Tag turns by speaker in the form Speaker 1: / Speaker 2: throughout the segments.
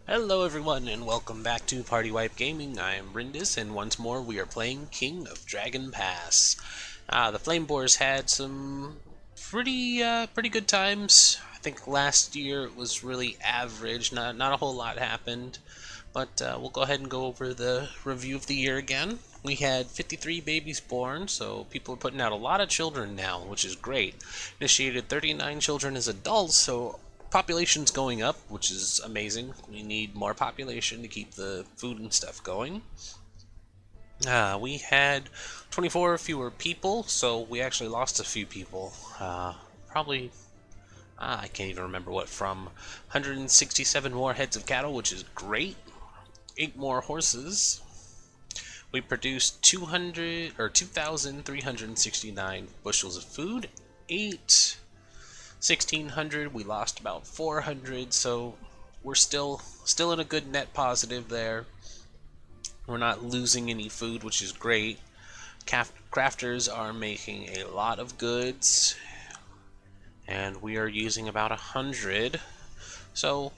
Speaker 1: Hello everyone and welcome back to Party Wipe Gaming. I am Brindis and once more we are playing King of Dragon Pass. The Flame Boars had some pretty good times. I think last year it was really average, not a whole lot happened. But we'll go ahead and go over the review of the year again. We had 53 babies born, so people are putting out a lot of children now, which is great. Initiated 39 children as adults, so population's going up, which is amazing. We need more population to keep the food and stuff going. We had 24 fewer people, so we actually lost a few people. Probably, I can't even remember what from. 167 more heads of cattle, which is great. 8 more horses. We produced 2,369 bushels of food. 1,600. We lost about 400, so we're still in a good net positive there. We're not losing any food, which is great. Crafters are making a lot of goods, and we are using about 100. So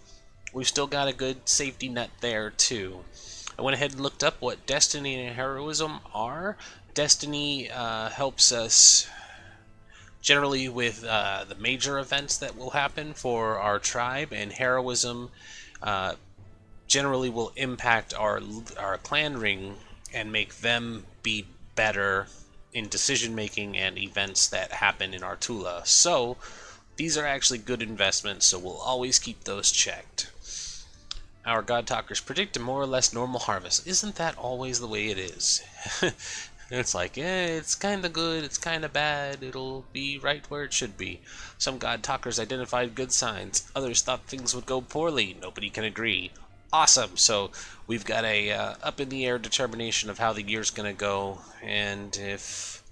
Speaker 1: we've still got a good safety net there too. I went ahead and looked up what Destiny and Heroism are. Destiny helps us generally with the major events that will happen for our tribe, and Heroism generally will impact our clan ring and make them be better in decision making and events that happen in Artula. So these are actually good investments, so we'll always keep those checked. Our God Talkers predict a more or less normal harvest. Isn't that always the way it is? It's like, it's kind of good, it's kind of bad, it'll be right where it should be. Some God Talkers identified good signs, others thought things would go poorly. Nobody can agree. Awesome! So we've got a up-in-the-air determination of how the year's going to go, and if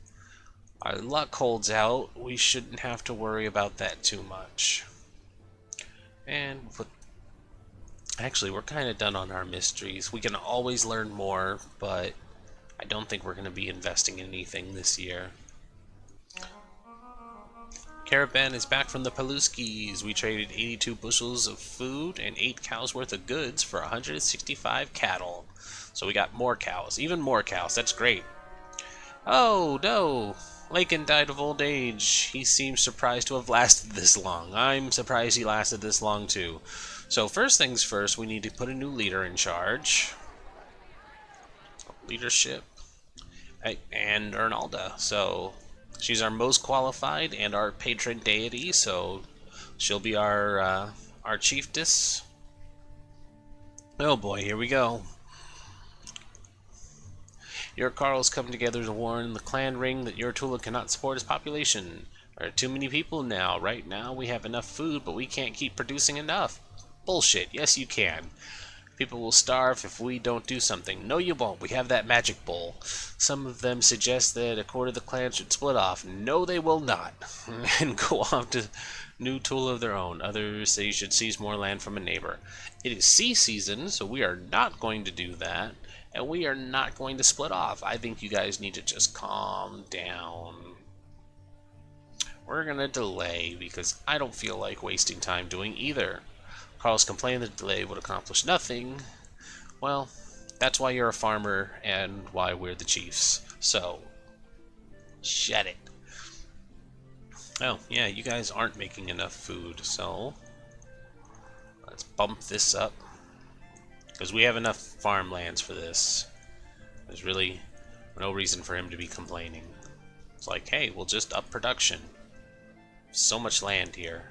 Speaker 1: our luck holds out, we shouldn't have to worry about that too much. And actually, we're kind of done on our mysteries. We can always learn more, but I don't think we're going to be investing in anything this year. Caravan is back from the Paluskis. We traded 82 bushels of food and 8 cows worth of goods for 165 cattle. So we got more cows, even more cows. That's great. Oh, no! Lakin died of old age. He seems surprised to have lasted this long. I'm surprised he lasted this long, too. So first things first, we need to put a new leader in charge. Leadership. And Ernalda. So she's our most qualified and our patron deity, so she'll be our chiefess. Oh boy, here we go. Your Carls come together to warn the clan ring that your Tula cannot support its population. There are too many people now. Right now we have enough food, but we can't keep producing enough. Bullshit. Yes, you can. People will starve if we don't do something. No, you won't. We have that magic bowl. Some of them suggest that a quarter of the clan should split off. No, they will not. And go off to new tool of their own. Others say you should seize more land from a neighbor. It is sea season, so we are not going to do that. And we are not going to split off. I think you guys need to just calm down. We're going to delay because I don't feel like wasting time doing either. Carl's complained that the delay would accomplish nothing. Well, that's why you're a farmer and why we're the chiefs. So, shut it. Oh, yeah, you guys aren't making enough food, so let's bump this up. Because we have enough farmlands for this. There's really no reason for him to be complaining. It's like, hey, we'll just up production. So much land here.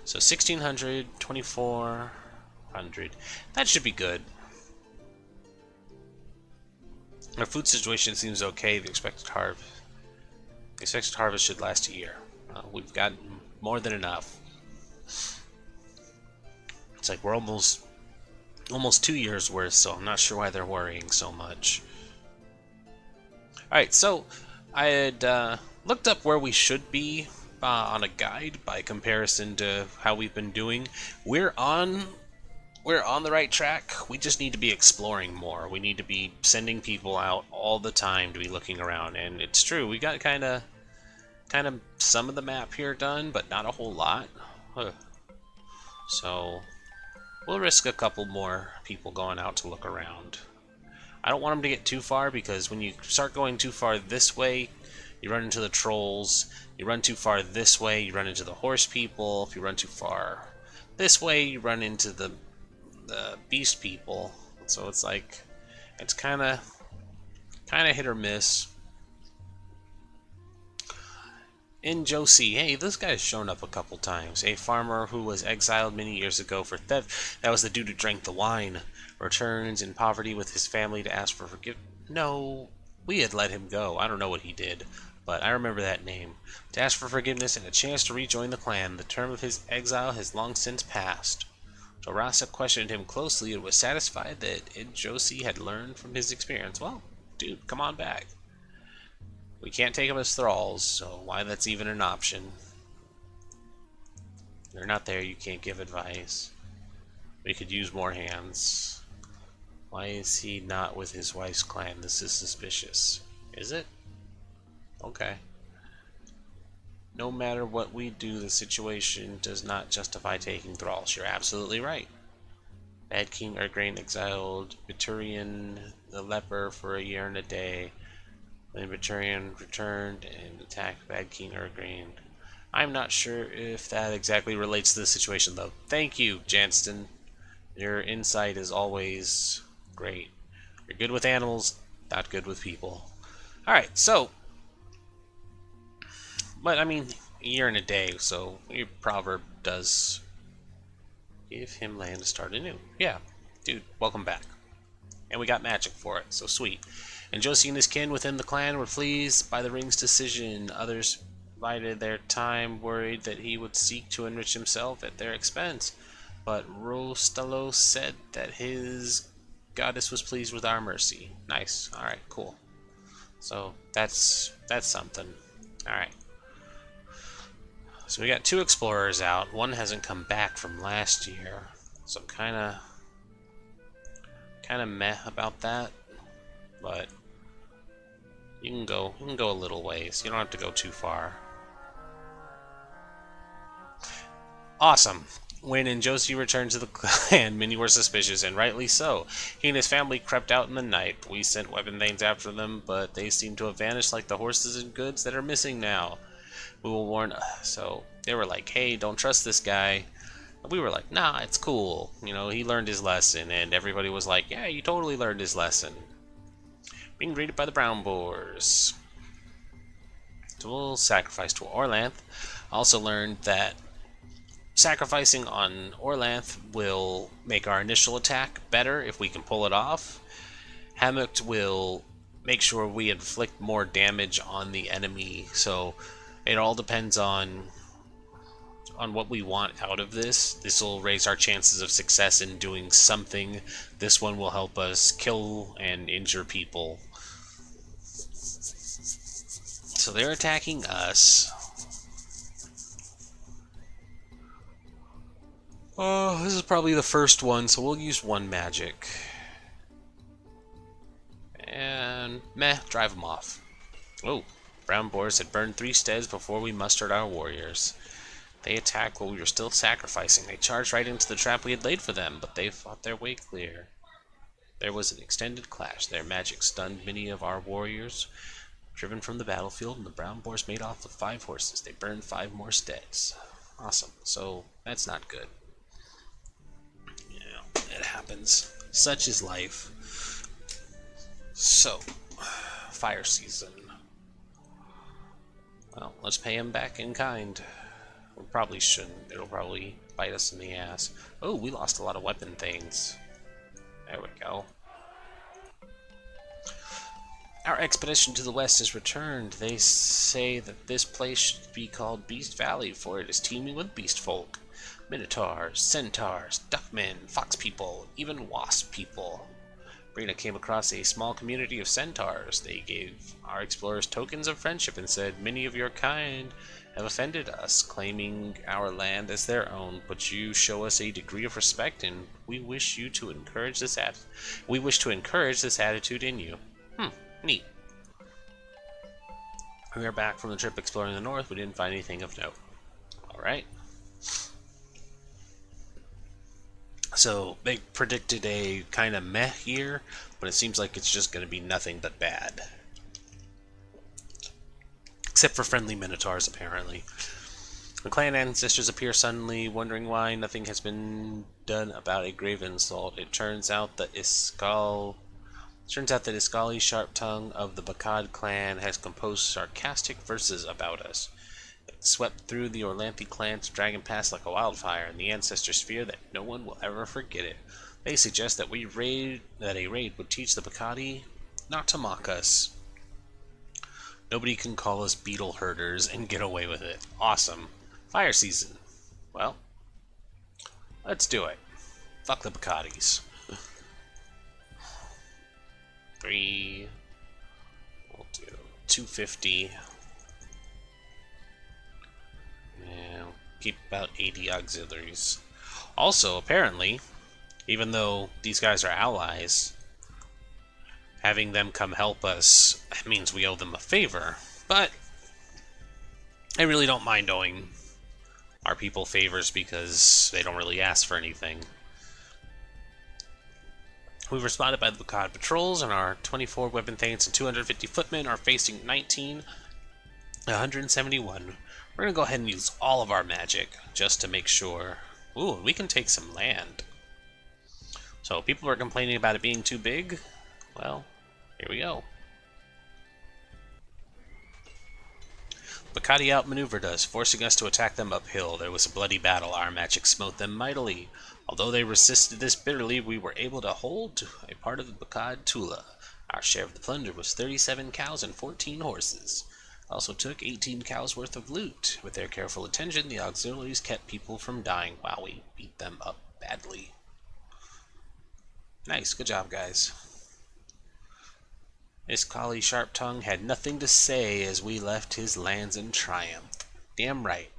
Speaker 1: So 1,600, 2,400. That should be good. Our food situation seems okay. The expected harvest should last a year. We've got more than enough. It's like we're almost 2 years worth, so I'm not sure why they're worrying so much. Alright, so I had looked up where we should be on a guide by comparison to how we've been doing. We're on the right track. We just need to be exploring more. We need to be sending people out all the time to be looking around. And it's true, we got kind of kind of some of the map here done, but not a whole lot. Huh. So we'll risk a couple more people going out to look around. I don't want them to get too far, because when you start going too far this way, you run into the trolls. You run too far this way, you run into the horse people. If you run too far this way, you run into the beast people. So it's like, it's kind of hit or miss. In Josie, hey, this guy's shown up a couple times. A farmer who was exiled many years ago for theft. That was the dude who drank the wine. Returns in poverty with his family to ask for forgiveness. No, we had let him go. I don't know what he did, but I remember that name. To ask for forgiveness and a chance to rejoin the clan. The term of his exile has long since passed. So Rasa questioned him closely and was satisfied that Josie had learned from his experience. Well, dude, come on back. We can't take them as thralls, so why that's even an option? They're not there, you can't give advice. We could use more hands. Why is he not with his wife's clan? This is suspicious. Is it? Okay. No matter what we do, the situation does not justify taking thralls. You're absolutely right. Bad King Urgrain exiled Biturian the leper for a year and a day. Then Biturian returned and attacked Bad King Urgrain. I'm not sure if that exactly relates to the situation, though. Thank you, Janston. Your insight is always great. You're good with animals, not good with people. Alright, so... But, I mean, a year and a day, so your proverb does give him land to start anew. Yeah, dude, welcome back. And we got magic for it, so sweet. And Josie and his kin within the clan were pleased by the ring's decision. Others bided their time, worried that he would seek to enrich himself at their expense. But Rostalos said that his goddess was pleased with our mercy. Nice. Alright, cool. So, that's something. Alright. So we got 2 explorers out. One hasn't come back from last year. So kinda meh about that. But you can go a little ways. You don't have to go too far. Awesome. When Josie returned to the clan, many were suspicious, and rightly so. He and his family crept out in the night. We sent weapon things after them, but they seem to have vanished like the horses and goods that are missing now. We will warn... So, they were like, hey, don't trust this guy. And we were like, nah, it's cool. You know, he learned his lesson, and everybody was like, yeah, he totally learned his lesson. Being greeted by the Flame Boars. So we'll sacrifice to Orlanth. Also learned that sacrificing on Orlanth will make our initial attack better if we can pull it off. Hammock will make sure we inflict more damage on the enemy. So it all depends on what we want out of this. This will raise our chances of success in doing something. This one will help us kill and injure people. So they're attacking us. Oh, this is probably the first one, so we'll use 1 magic. And meh, drive them off. Oh, Flame Boars had burned 3 steads before we mustered our warriors. They attacked while we were still sacrificing. They charged right into the trap we had laid for them, but they fought their way clear. There was an extended clash. Their magic stunned many of our warriors. Driven from the battlefield, and the Flame Boars made off with 5 horses. They burned 5 more steads. Awesome. So, that's not good. Yeah, it happens. Such is life. So, fire season. Well, let's pay him back in kind. We probably shouldn't. It'll probably bite us in the ass. Oh, we lost a lot of weapon things. There we go. Our expedition to the west has returned. They say that this place should be called Beast Valley, for it is teeming with beast folk. Minotaurs, centaurs, duckmen, fox people, even wasp people. Brina came across a small community of centaurs. They gave our explorers tokens of friendship and said, many of your kind have offended us, claiming our land as their own, but you show us a degree of respect, and we wish to encourage this attitude in you. Neat. We are back from the trip exploring the north. We didn't find anything of note. Alright. So, they predicted a kind of meh year, but it seems like it's just going to be nothing but bad. Except for friendly minotaurs, apparently. The clan ancestors appear suddenly, wondering why nothing has been done about a grave insult. It turns out that Iskali Sharp Tongue of the Bakad clan has composed sarcastic verses about us. It swept through the Orlanthe clan's dragon pass like a wildfire, and the ancestors fear that no one will ever forget it. They suggest that a raid would teach the Bakadi not to mock us. Nobody can call us beetle herders and get away with it. Awesome. Fire season. Well, let's do it. Fuck the Bacadis. 3. We'll do 250. And keep about 80 auxiliaries. Also, apparently, even though these guys are allies, having them come help us means we owe them a favor. But I really don't mind owing our people favors because they don't really ask for anything. We were spotted by the Bakad patrols, and our 24 weapon thanes and 250 footmen are facing 171. We're going to go ahead and use all of our magic just to make sure. Ooh, we can take some land. So people were complaining about it being too big. Well, here we go. Bakadi outmaneuvered us, forcing us to attack them uphill. There was a bloody battle. Our magic smote them mightily. Although they resisted this bitterly, we were able to hold a part of the Bakad Tula. Our share of the plunder was 37 cows and 14 horses. Also took 18 cows worth of loot. With their careful attention, the auxiliaries kept people from dying while we beat them up badly. Nice, good job, guys. Iskali Sharp Tongue had nothing to say as we left his lands in triumph. Damn right.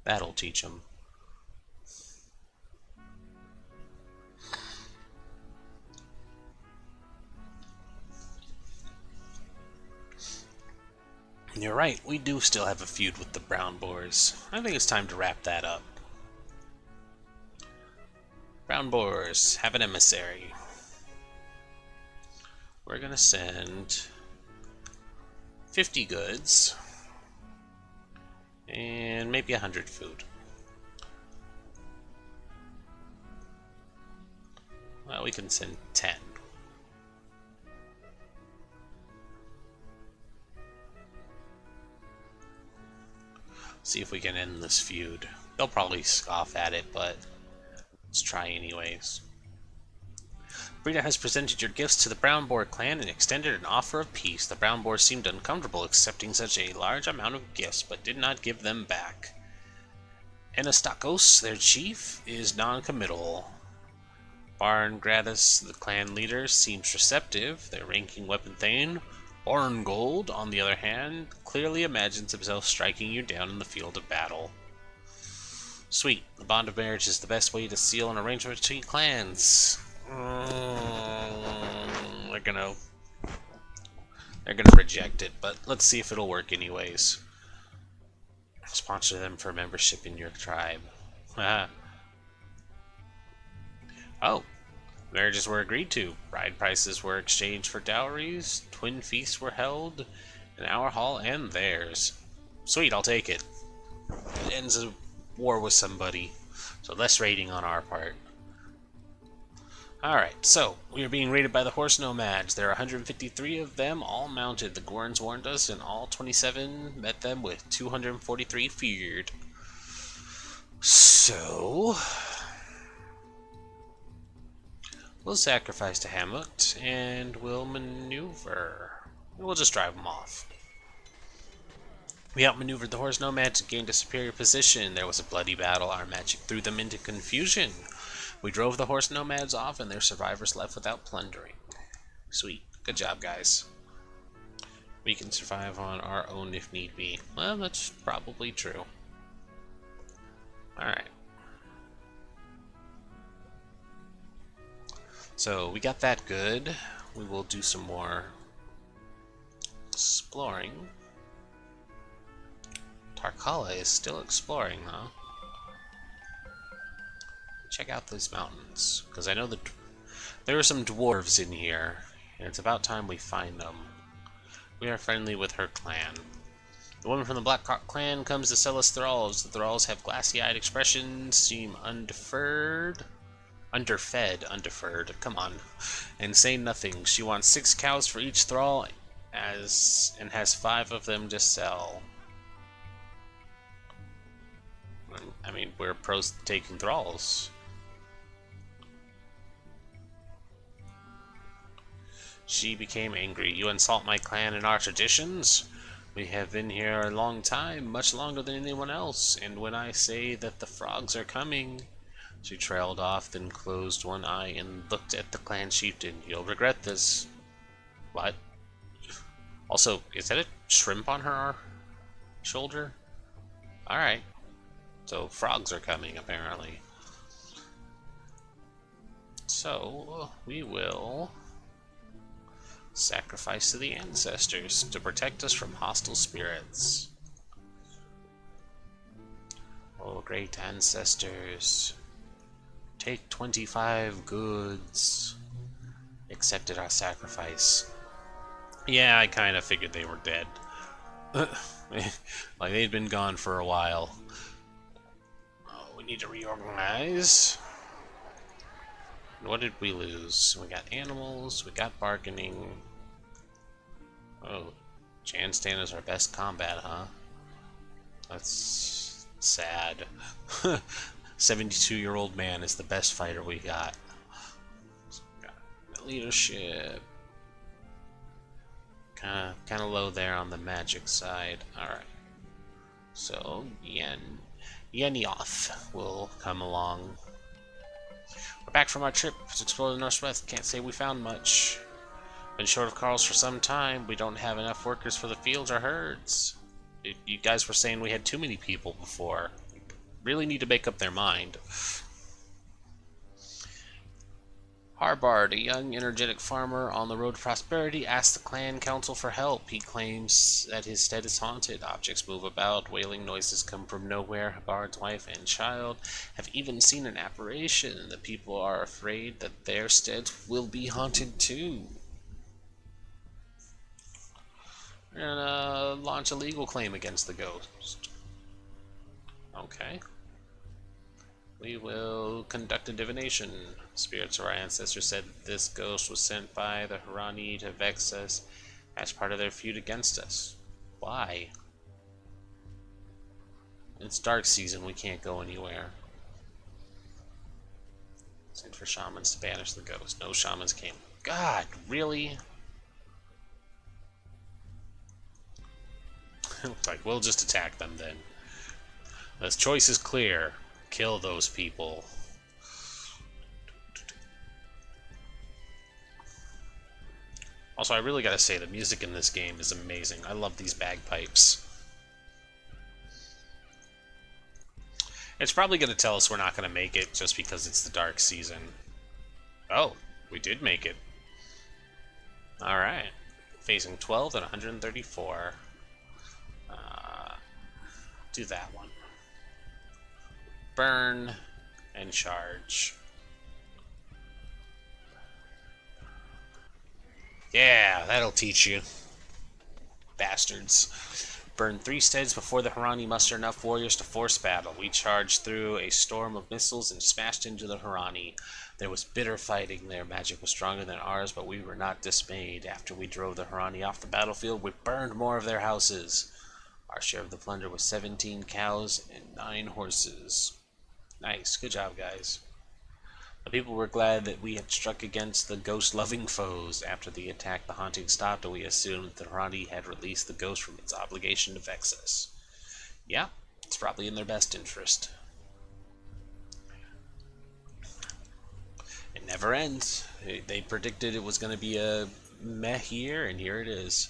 Speaker 1: That'll teach him. You're right, we do still have a feud with the Brown Boars. I think it's time to wrap that up. Brown Boars, have an emissary. We're gonna send 50 goods and maybe 100 food. Well, we can send 10. See if we can end this feud. They'll probably scoff at it, but let's try anyways. Brita has presented your gifts to the Brown Boar clan and extended an offer of peace. The Brown Boars seemed uncomfortable accepting such a large amount of gifts, but did not give them back. Anastakos, their chief, is non-committal. Barngratus, the clan leader, seems receptive. Their ranking weapon thane, Barngold, on the other hand, clearly imagines himself striking you down in the field of battle. Sweet. The bond of marriage is the best way to seal an arrangement between clans. They're gonna reject it, but let's see if it'll work anyways. Sponsor them for membership in your tribe. Oh, marriages were agreed to. Bride prices were exchanged for dowries. Twin feasts were held in our hall and theirs. Sweet, I'll take it. It ends a war with somebody, so less raiding on our part. Alright, so, we are being raided by the horse nomads. There are 153 of them, all mounted. The Gorns warned us, and all 27 met them with 243 feared. So, we'll sacrifice to Hamlet, and we'll maneuver. We'll just drive them off. We outmaneuvered the horse nomads and gained a superior position. There was a bloody battle. Our magic threw them into confusion. We drove the horse nomads off, and their survivors left without plundering. Sweet. Good job, guys. We can survive on our own if need be. Well, that's probably true. Alright. So, we got that good. We will do some more exploring. Tarkala is still exploring, huh? Check out these mountains, because I know that there are some dwarves in here, and it's about time we find them. We are friendly with her clan. The woman from the Blackcock clan comes to sell us thralls. The thralls have glassy-eyed expressions, seem underfed, come on, and say nothing. She wants 6 cows for each thrall, and has 5 of them to sell. I mean, we're pros taking thralls. She became angry. You insult my clan and our traditions? We have been here a long time, much longer than anyone else, and when I say that the frogs are coming... She trailed off, then closed one eye and looked at the clan chieftain. You'll regret this. What? Also, is that a shrimp on her shoulder? Alright. So, frogs are coming, apparently. So, we will sacrifice to the ancestors to protect us from hostile spirits. Oh, great ancestors. Take 25 goods. Accepted our sacrifice. Yeah, I kind of figured they were dead. Like, they'd been gone for a while. Oh, we need to reorganize. What did we lose? We got animals, we got bargaining. Oh, Janstan is our best combat, huh? That's sad. 72-year-old man is the best fighter we got. Got leadership. Kind of low there on the magic side. Alright. So, Yenioth will come along. We're back from our trip to explore the Northwest. Can't say we found much. Been short of Carls for some time. We don't have enough workers for the fields or herds. You guys were saying we had too many people before. Really need to make up their mind. Harbard, a young, energetic farmer on the road to prosperity, asks the clan council for help. He claims that his stead is haunted. Objects move about, wailing noises come from nowhere. Harbard's wife and child have even seen an apparition. The people are afraid that their steads will be haunted too. We're gonna launch a legal claim against the ghost. Okay. We will conduct a divination. Spirits of our ancestors said that this ghost was sent by the Harani to vex us as part of their feud against us. Why? It's dark season, we can't go anywhere. Sent for shamans to banish the ghost. No shamans came. God, really? Like, we'll just attack them then. The choice is clear. Kill those people. Also, I really gotta say, the music in this game is amazing. I love these bagpipes. It's probably gonna tell us we're not gonna make it just because it's the dark season. Oh, we did make it. Alright. Facing 12 and 134. Do that one. Burn and charge. Yeah, that'll teach you. Bastards. Burn 3 steads before the Harani muster enough warriors to force battle. We charged through a storm of missiles and smashed into the Harani. There was bitter fighting. Their magic was stronger than ours, but we were not dismayed. After we drove the Harani off the battlefield, we burned more of their houses. Our share of the plunder was 17 cows and 9 horses. Nice. Good job, guys. The people were glad that we had struck against the ghost-loving foes. After the attack, the haunting stopped, and we assumed that the Harani had released the ghost from its obligation to vex us. Yeah, it's probably in their best interest. It never ends. They predicted it was going to be a meh year, and here it is.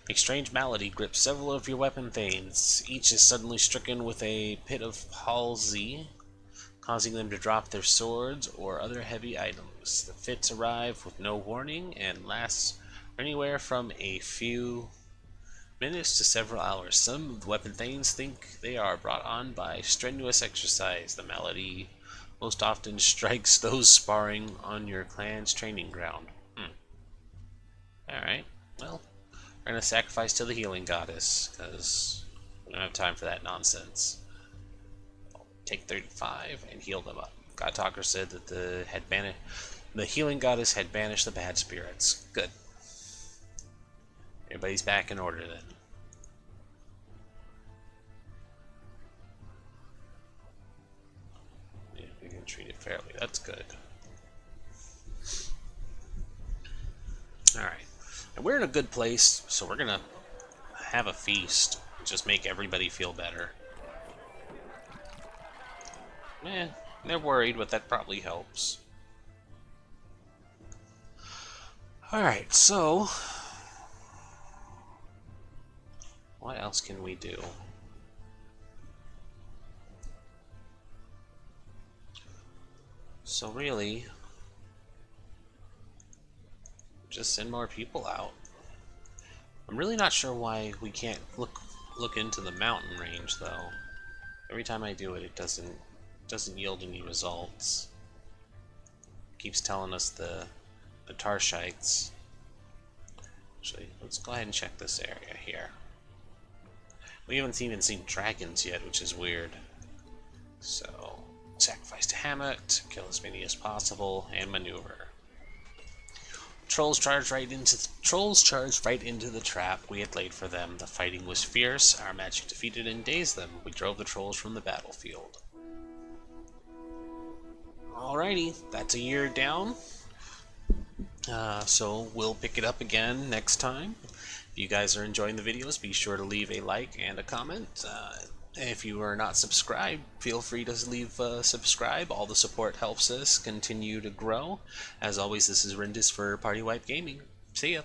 Speaker 1: A strange malady grips several of your weapon thanes. Each is suddenly stricken with a pit of palsy, causing them to drop their swords or other heavy items. The fits arrive with no warning and last anywhere from a few minutes to several hours. Some of the weapon thanes think they are brought on by strenuous exercise. The malady most often strikes those sparring on your clan's training ground. Alright, well, we're going to sacrifice to the healing goddess, because we don't have time for that nonsense. Take 35 and heal them up. God Talker said that the healing goddess had banished the bad spirits. Good. Everybody's back in order then. Yeah, we can treat it fairly. That's good. Alright. And we're in a good place, so we're gonna have a feast. Just make everybody feel better. They're worried, but that probably helps. Alright, so what else can we do? So really, just send more people out. I'm really not sure why we can't look into the mountain range though. Every time I do it, it doesn't yield any results. It keeps telling us the Tarshites. Actually, let's go ahead and check this area here. We haven't even seen dragons yet, which is weird. So, sacrifice to Hammock to kill as many as possible, and maneuver. Trolls charged right into the trap we had laid for them. The fighting was fierce. Our magic defeated and dazed them. We drove the trolls from the battlefield. Alrighty, that's a year down. So we'll pick it up again next time. If you guys are enjoying the videos, be sure to leave a like and a comment. If you are not subscribed, feel free to leave subscribe. All the support helps us continue to grow. As always, this is Rindis for Party Wipe Gaming. See ya!